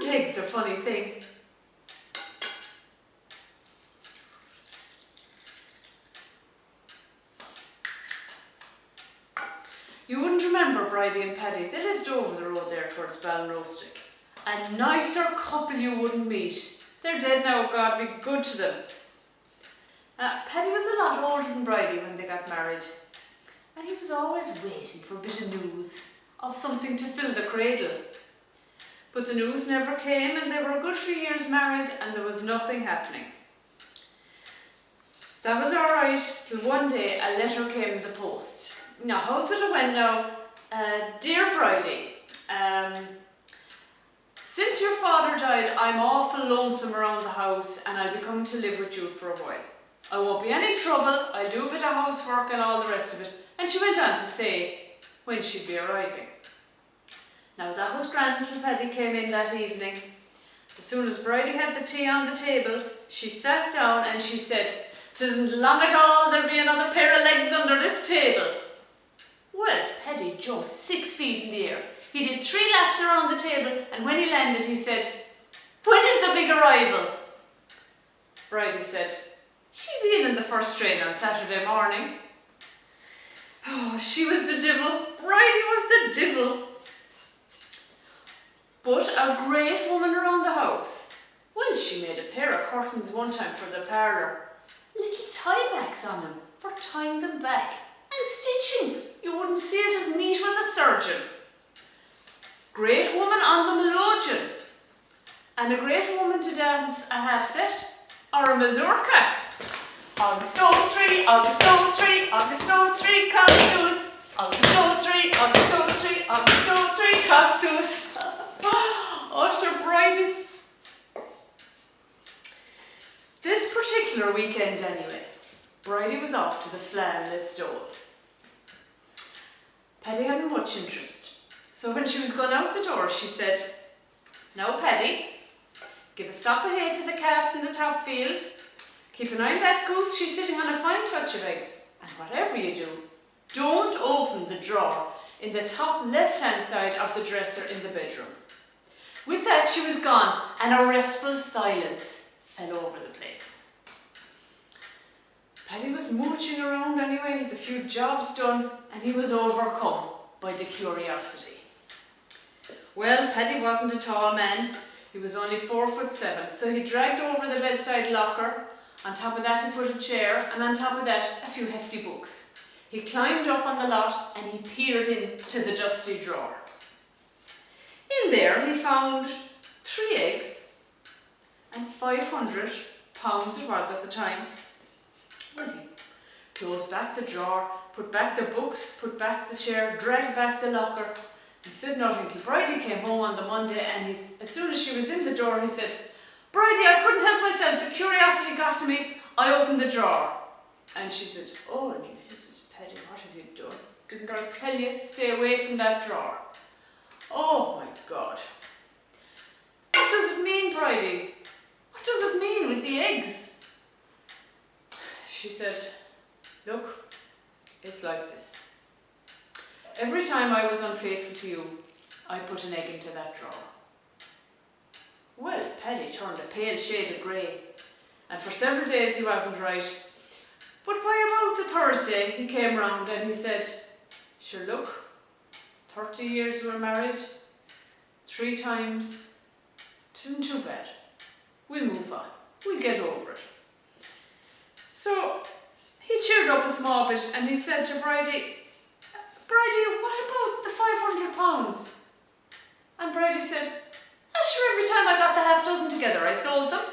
Isn't eggs a funny thing? You wouldn't remember Bridie and Paddy. They lived over the road there towards Ballinrostick. A nicer couple you wouldn't meet. They're dead now, God be good to them. Paddy was a lot older than Bridie when they got married, and he was always waiting for a bit of news, of something to fill the cradle. But the news never came, and they were a good few years married, and there was nothing happening. That was alright, till one day a letter came in the post. Now, how's it went now? Dear Bridie, since your father died, I'm awful lonesome around the house, and I'll be coming to live with you for a while. I won't be any trouble, I'll do a bit of housework and all the rest of it. And she went on to say when she'd be arriving. Now that was grand till Paddy came in that evening. As soon as Bridie had the tea on the table, she sat down and she said, "'Tisn't long at all there'll be another pair of legs under this table." Well, Paddy jumped 6 feet in the air. He did 3 laps around the table, and when he landed he said, "When is the big arrival?" Bridie said, "She'll be in the first train on Saturday morning." Oh, she was the devil. Bridie was the devil. But a great woman around the house. Well, she made a pair of curtains one time for the parlour. Little tie-backs on them for tying them back. And stitching. You wouldn't see it as neat with a surgeon. Great woman on the melodeon. And a great woman to dance a half set or a mazurka. August 03, August 03, August 03, Cossus. August 03, August 03, August 03, Cossus. Oh, sure, Bridie. This particular weekend anyway, Bridie was off to the Fleadh Listowel. Paddy hadn't much interest, so when she was going out the door she said, "Now Paddy, give a sop of hay to the calves in the top field. Keep an eye on that goose, she's sitting on a fine touch of eggs. And whatever you do, don't open the drawer in the top left-hand side of the dresser in the bedroom." With that she was gone, and a restful silence fell over the place. Paddy was mooching around anyway, the few jobs done, and he was overcome by the curiosity. Well, Paddy wasn't a tall man. He was only 4'7", so he dragged over the bedside locker. On top of that he put a chair, and on top of that a few hefty books. He climbed up on the lot and he peered into the dusty drawer. In there he found 3 eggs and £500 it was at the time. Well, he closed back the drawer, put back the books, put back the chair, dragged back the locker. He said nothing till Bridie came home on the Monday, and as soon as she was in the door he said, "Bridie, I couldn't help myself, the curiosity got to me, I opened the drawer." And she said, "Oh Jesus, Paddy, what have you done? Didn't I tell you, stay away from that drawer?" Oh my God. What does it mean, Bridie? What does it mean with the eggs? She said, "Look, it's like this. Every time I was unfaithful to you, I put an egg into that drawer." Well, Paddy turned a pale shade of grey, and for several days he wasn't right. But by about the Thursday he came round and he said, "Sure, look, 30 years we were married, 3 times, it isn't too bad. We'll move on, we'll get over it." So he cheered up a small bit and he said to Bridie, "Bridie, what about the £500? And Bridie said, "Sure, every time I got the half dozen together I sold them."